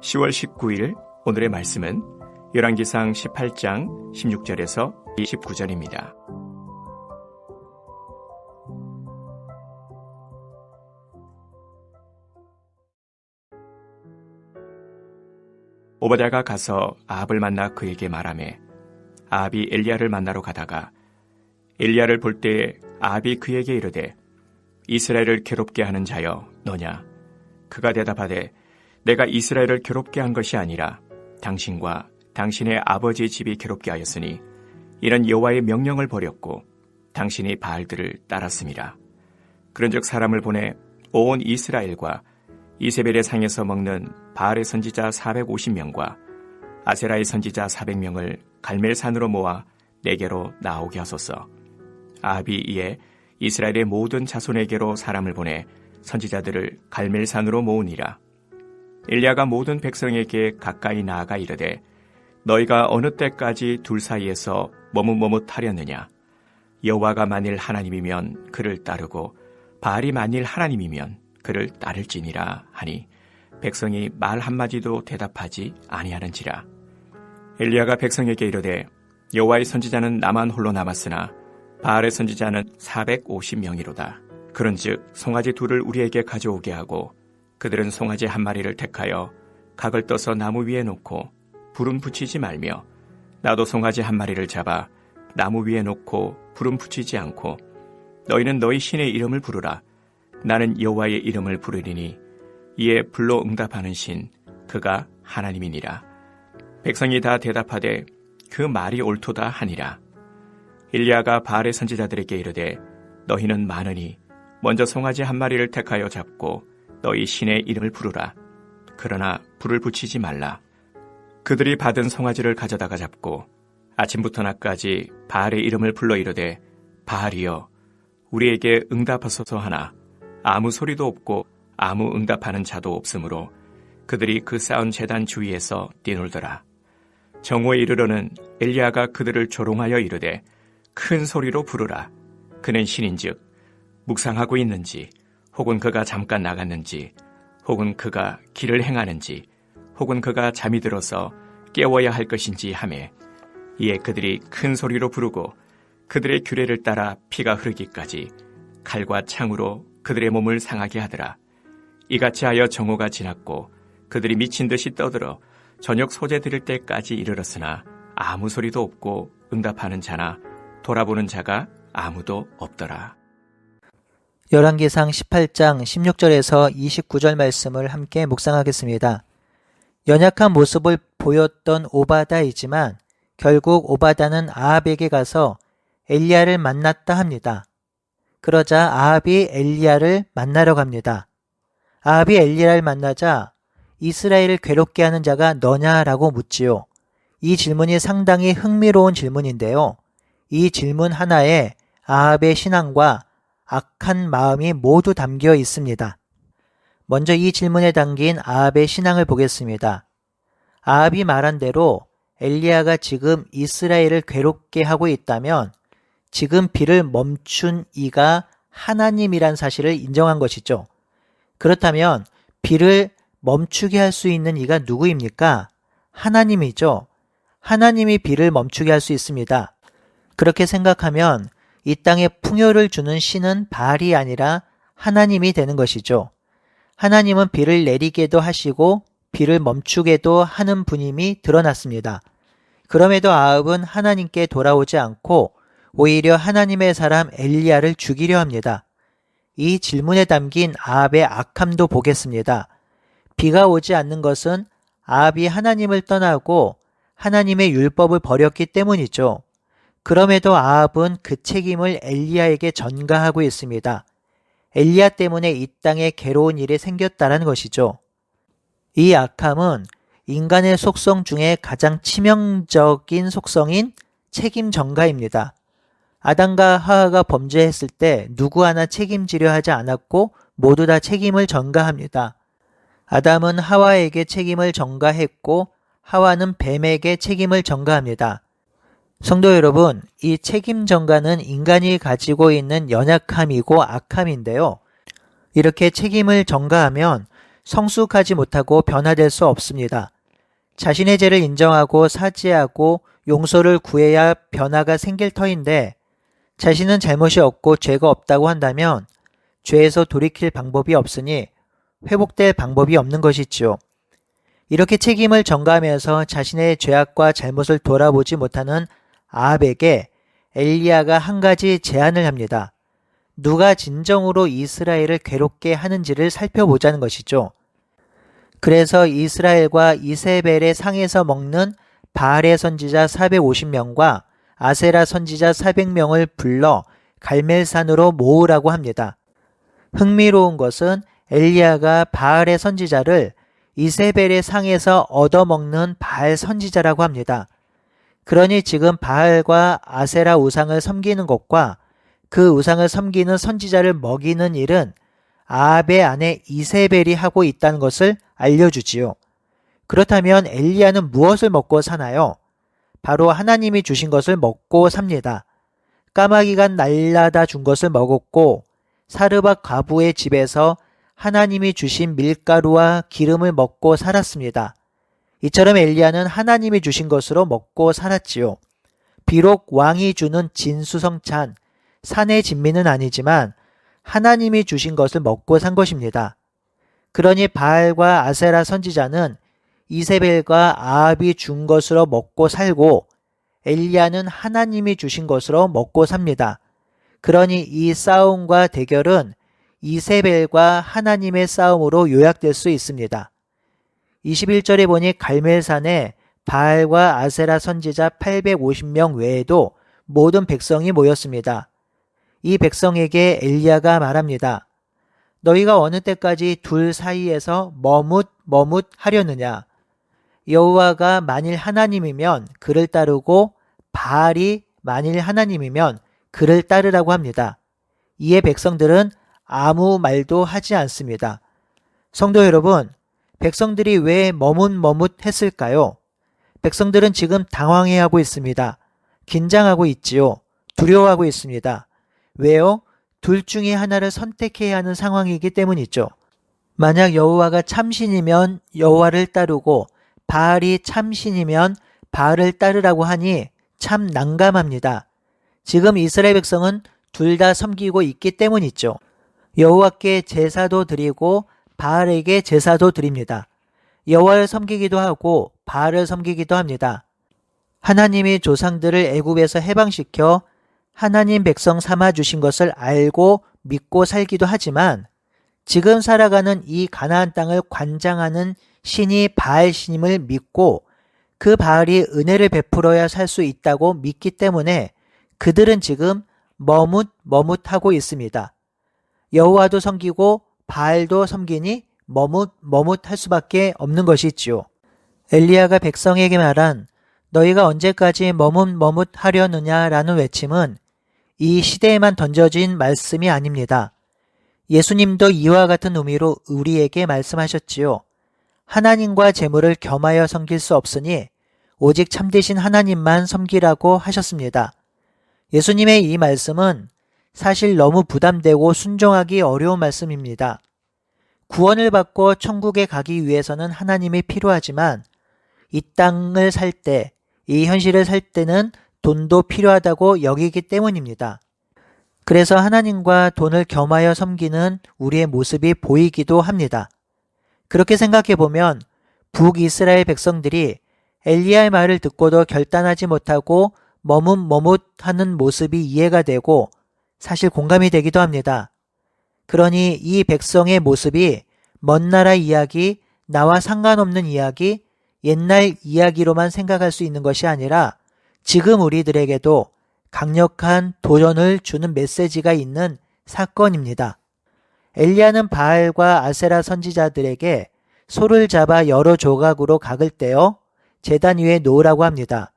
10월 19일 오늘의 말씀은 열왕기상 18장 16절에서 29절입니다. 오바댜가 가서 아합을 만나 그에게 말하매 아합이 엘리야를 만나러 가다가 엘리야를 볼 때에 아합이 그에게 이르되 이스라엘을 괴롭게 하는 자여 너냐? 그가 대답하되 내가 이스라엘을 괴롭게 한 것이 아니라 당신과 당신의 아버지의 집이 괴롭게 하였으니 이는 여호와의 명령을 버렸고 당신이 바알들을 따랐음이라. 그런즉 사람을 보내 온 이스라엘과 이세벨의 상에서 먹는 바알의 선지자 450명과 아세라의 선지자 400명을 갈멜산으로 모아 내게로 나오게 하소서. 아합이 이에 이스라엘의 모든 자손에게로 사람을 보내 선지자들을 갈멜산으로 모으니라. 엘리야가 모든 백성에게 가까이 나아가 이르되 너희가 어느 때까지 둘 사이에서 머뭇머뭇하려느냐? 여호와가 만일 하나님이면 그를 따르고 바알이 만일 하나님이면 그를 따를지니라 하니 백성이 말 한마디도 대답하지 아니하는지라. 엘리야가 백성에게 이르되 여호와의 선지자는 나만 홀로 남았으나 바알의 선지자는 450명이로다. 그런즉 송아지 둘을 우리에게 가져오게 하고 그들은 송아지 한 마리를 택하여 각을 떠서 나무 위에 놓고 불은 붙이지 말며 나도 송아지 한 마리를 잡아 나무 위에 놓고 불은 붙이지 않고 너희는 너희 신의 이름을 부르라. 나는 여호와의 이름을 부르리니 이에 불로 응답하는 신 그가 하나님이니라. 백성이 다 대답하되 그 말이 옳도다 하니라. 엘리야가 바알의 선지자들에게 이르되 너희는 많으니 먼저 송아지 한 마리를 택하여 잡고 너희 신의 이름을 부르라. 그러나 불을 붙이지 말라. 그들이 받은 송아지를 가져다가 잡고 아침부터 낮까지 바알의 이름을 불러 이르되 바알이여 우리에게 응답하소서 하나 아무 소리도 없고 아무 응답하는 자도 없으므로 그들이 그 쌓은 제단 주위에서 뛰놀더라. 정오에 이르러는 엘리야가 그들을 조롱하여 이르되 큰 소리로 부르라. 그는 신인즉 묵상하고 있는지 혹은 그가 잠깐 나갔는지 혹은 그가 길을 행하는지 혹은 그가 잠이 들어서 깨워야 할 것인지 하매 이에 그들이 큰 소리로 부르고 그들의 규례를 따라 피가 흐르기까지 칼과 창으로 그들의 몸을 상하게 하더라. 이같이 하여 정오가 지났고 그들이 미친 듯이 떠들어 저녁 소재 드릴 때까지 이르렀으나 아무 소리도 없고 응답하는 자나 돌아보는 자가 아무도 없더라. 열왕기상 18장 16절에서 29절 말씀을 함께 묵상하겠습니다. 연약한 모습을 보였던 오바댜이지만 결국 오바댜는 아합에게 가서 엘리야를 만났다 합니다. 그러자 아합이 엘리야를 만나러 갑니다. 아합이 엘리야를 만나자 이스라엘을 괴롭게 하는 자가 너냐라고 묻지요. 이 질문이 상당히 흥미로운 질문인데요. 이 질문 하나에 아합의 신앙과 악한 마음이 모두 담겨 있습니다. 먼저 이 질문에 담긴 아합의 신앙을 보겠습니다. 아합이 말한 대로 엘리야가 지금 이스라엘을 괴롭게 하고 있다면 지금 비를 멈춘 이가 하나님이란 사실을 인정한 것이죠. 그렇다면 비를 멈추게 할 수 있는 이가 누구입니까? 하나님이죠. 하나님이 비를 멈추게 할 수 있습니다. 그렇게 생각하면 이 땅에 풍요를 주는 신은 바알이 아니라 하나님이 되는 것이죠. 하나님은 비를 내리게도 하시고 비를 멈추게도 하는 분임이 드러났습니다. 그럼에도 아합은 하나님께 돌아오지 않고 오히려 하나님의 사람 엘리야를 죽이려 합니다. 이 질문에 담긴 아합의 악함도 보겠습니다. 비가 오지 않는 것은 아합이 하나님을 떠나고 하나님의 율법을 버렸기 때문이죠. 그럼에도 아합은 그 책임을 엘리야에게 전가하고 있습니다. 엘리야 때문에 이 땅에 괴로운 일이 생겼다는 것이죠. 이 악함은 인간의 속성 중에 가장 치명적인 속성인 책임 전가입니다. 아담과 하와가 범죄했을 때 누구 하나 책임지려 하지 않았고 모두 다 책임을 전가합니다. 아담은 하와에게 책임을 전가했고 하와는 뱀에게 책임을 전가합니다. 성도 여러분, 이 책임 전가는 인간이 가지고 있는 연약함이고 악함인데요. 이렇게 책임을 전가하면 성숙하지 못하고 변화될 수 없습니다. 자신의 죄를 인정하고 사죄하고 용서를 구해야 변화가 생길 터인데 자신은 잘못이 없고 죄가 없다고 한다면 죄에서 돌이킬 방법이 없으니 회복될 방법이 없는 것이지요. 이렇게 책임을 전가하면서 자신의 죄악과 잘못을 돌아보지 못하는 아합에게 엘리야가 한 가지 제안을 합니다. 누가 진정으로 이스라엘을 괴롭게 하는지를 살펴보자는 것이죠. 그래서 이스라엘과 이세벨의 상에서 먹는 바알의 선지자 450명과 아세라 선지자 400명을 불러 갈멜산으로 모으라고 합니다. 흥미로운 것은 엘리야가 바알의 선지자를 이세벨의 상에서 얻어먹는 바알 선지자라고 합니다. 그러니 지금 바알과 아세라 우상을 섬기는 것과 그 우상을 섬기는 선지자를 먹이는 일은 아합의 아내 이세벨이 하고 있다는 것을 알려주지요. 그렇다면 엘리야는 무엇을 먹고 사나요? 바로 하나님이 주신 것을 먹고 삽니다. 까마귀가 날라다 준 것을 먹었고 사르밧 과부의 집에서 하나님이 주신 밀가루와 기름을 먹고 살았습니다. 이처럼 엘리야는 하나님이 주신 것으로 먹고 살았지요. 비록 왕이 주는 진수성찬, 산의 진미는 아니지만 하나님이 주신 것을 먹고 산 것입니다. 그러니 바알과 아세라 선지자는 이세벨과 아합이 준 것으로 먹고 살고 엘리야는 하나님이 주신 것으로 먹고 삽니다. 그러니 이 싸움과 대결은 이세벨과 하나님의 싸움으로 요약될 수 있습니다. 21절에 보니 갈멜산에 바알과 아세라 선지자 850명 외에도 모든 백성이 모였습니다. 이 백성에게 엘리야가 말합니다. 너희가 어느 때까지 둘 사이에서 머뭇하려느냐? 여호와가 만일 하나님이면 그를 따르고 바알이 만일 하나님이면 그를 따르라고 합니다. 이에 백성들은 아무 말도 하지 않습니다. 성도 여러분, 백성들이 왜 머뭇했을까요? 백성들은 지금 당황해하고 있습니다. 긴장하고 있지요. 두려워하고 있습니다. 왜요? 둘 중에 하나를 선택해야 하는 상황이기 때문이죠. 만약 여호와가 참신이면 여호와를 따르고 바알이 참신이면 바알을 따르라고 하니 참 난감합니다. 지금 이스라엘 백성은 둘 다 섬기고 있기 때문이죠. 여호와께 제사도 드리고 바알에게 제사도 드립니다. 여호와를 섬기기도 하고 바알을 섬기기도 합니다. 하나님이 조상들을 애굽에서 해방시켜 하나님 백성 삼아 주신 것을 알고 믿고 살기도 하지만 지금 살아가는 이 가나안 땅을 관장하는 신이 바알 신임을 믿고 그 바알이 은혜를 베풀어야 살 수 있다고 믿기 때문에 그들은 지금 머뭇하고 있습니다. 여호와도 섬기고 바알도 섬기니 머뭇할 수밖에 없는 것이지요. 엘리야가 백성에게 말한 너희가 언제까지 머뭇하려느냐라는 외침은 이 시대에만 던져진 말씀이 아닙니다. 예수님도 이와 같은 의미로 우리에게 말씀하셨지요. 하나님과 재물을 겸하여 섬길 수 없으니 오직 참되신 하나님만 섬기라고 하셨습니다. 예수님의 이 말씀은 사실 너무 부담되고 순종하기 어려운 말씀입니다. 구원을 받고 천국에 가기 위해서는 하나님이 필요하지만 이 땅을 살 때, 이 현실을 살 때는 돈도 필요하다고 여기기 때문입니다. 그래서 하나님과 돈을 겸하여 섬기는 우리의 모습이 보이기도 합니다. 그렇게 생각해 보면 북이스라엘 백성들이 엘리야의 말을 듣고도 결단하지 못하고 머뭇하는 모습이 이해가 되고 사실 공감이 되기도 합니다. 그러니 이 백성의 모습이 먼 나라 이야기, 나와 상관없는 이야기, 옛날 이야기로만 생각할 수 있는 것이 아니라 지금 우리들에게도 강력한 도전을 주는 메시지가 있는 사건입니다. 엘리야는 바알과 아세라 선지자들에게 소를 잡아 여러 조각으로 각을 떼어 제단 위에 놓으라고 합니다.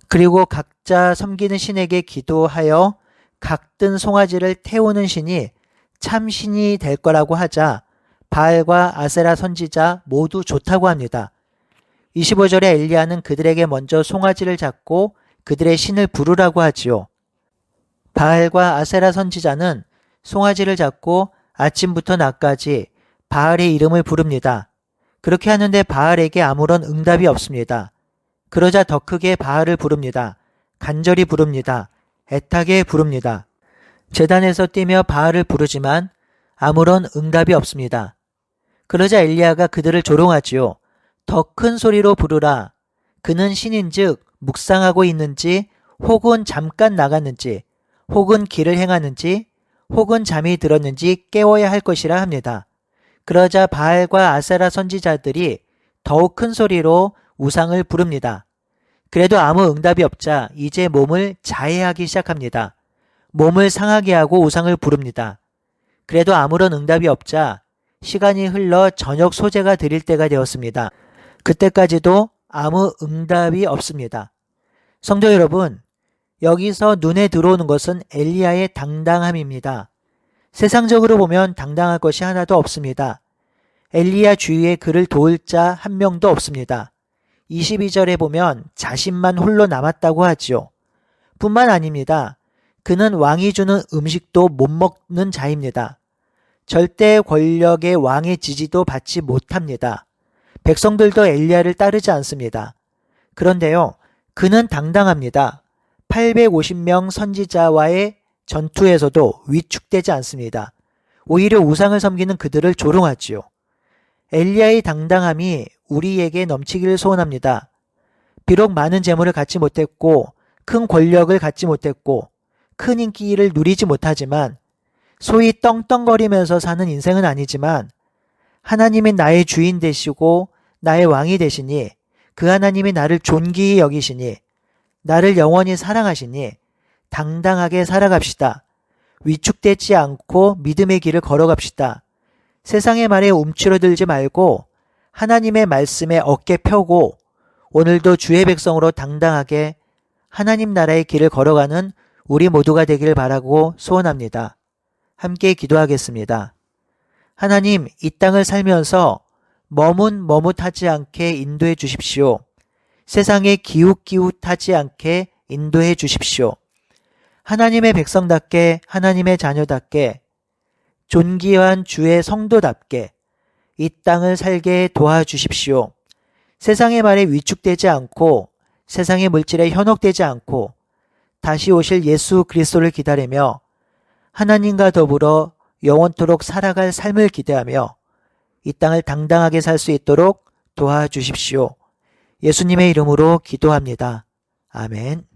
그리고 각자 섬기는 신에게 기도하여 각든 송아지를 태우는 신이 참신이 될 거라고 하자 바알과 아세라 선지자 모두 좋다고 합니다. 25절에 엘리야는 그들에게 먼저 송아지를 잡고 그들의 신을 부르라고 하지요. 바알과 아세라 선지자는 송아지를 잡고 아침부터 낮까지 바알의 이름을 부릅니다. 그렇게 하는데 바알에게 아무런 응답이 없습니다. 그러자 더 크게 바알을 부릅니다. 간절히 부릅니다. 애타게 부릅니다. 제단에서 뛰며 바알을 부르지만 아무런 응답이 없습니다. 그러자 엘리야가 그들을 조롱하지요. 더 큰 소리로 부르라. 그는 신인즉 묵상하고 있는지 혹은 잠깐 나갔는지 혹은 길을 행하는지 혹은 잠이 들었는지 깨워야 할 것이라 합니다. 그러자 바알과 아세라 선지자들이 더욱 큰 소리로 우상을 부릅니다. 그래도 아무 응답이 없자 이제 몸을 자해하기 시작합니다. 몸을 상하게 하고 우상을 부릅니다. 그래도 아무런 응답이 없자 시간이 흘러 저녁 소재가 드릴 때가 되었습니다. 그때까지도 아무 응답이 없습니다. 성도 여러분, 여기서 눈에 들어오는 것은 엘리야의 당당함입니다. 세상적으로 보면 당당할 것이 하나도 없습니다. 엘리야 주위에 그를 도울 자 한 명도 없습니다. 22절에 보면 자신만 홀로 남았다고 하지요. 뿐만 아닙니다. 그는 왕이 주는 음식도 못 먹는 자입니다. 절대 권력의 왕의 지지도 받지 못합니다. 백성들도 엘리야를 따르지 않습니다. 그런데요, 그는 당당합니다. 850명 선지자와의 전투에서도 위축되지 않습니다. 오히려 우상을 섬기는 그들을 조롱하지요. 엘리야의 당당함이 우리에게 넘치기를 소원합니다. 비록 많은 재물을 갖지 못했고 큰 권력을 갖지 못했고 큰 인기를 누리지 못하지만 소위 떵떵거리면서 사는 인생은 아니지만 하나님이 나의 주인 되시고 나의 왕이 되시니 그 하나님이 나를 존귀히 여기시니 나를 영원히 사랑하시니 당당하게 살아갑시다. 위축되지 않고 믿음의 길을 걸어갑시다. 세상의 말에 움츠러들지 말고 하나님의 말씀에 어깨 펴고 오늘도 주의 백성으로 당당하게 하나님 나라의 길을 걸어가는 우리 모두가 되길 바라고 소원합니다. 함께 기도하겠습니다. 하나님, 이 땅을 살면서 머뭇머뭇하지 않게 인도해 주십시오. 세상에 기웃기웃하지 않게 인도해 주십시오. 하나님의 백성답게, 하나님의 자녀답게, 존귀한 주의 성도답게 이 땅을 살게 도와주십시오. 세상의 말에 위축되지 않고 세상의 물질에 현혹되지 않고 다시 오실 예수 그리스도를 기다리며 하나님과 더불어 영원토록 살아갈 삶을 기대하며 이 땅을 당당하게 살 수 있도록 도와주십시오. 예수님의 이름으로 기도합니다. 아멘.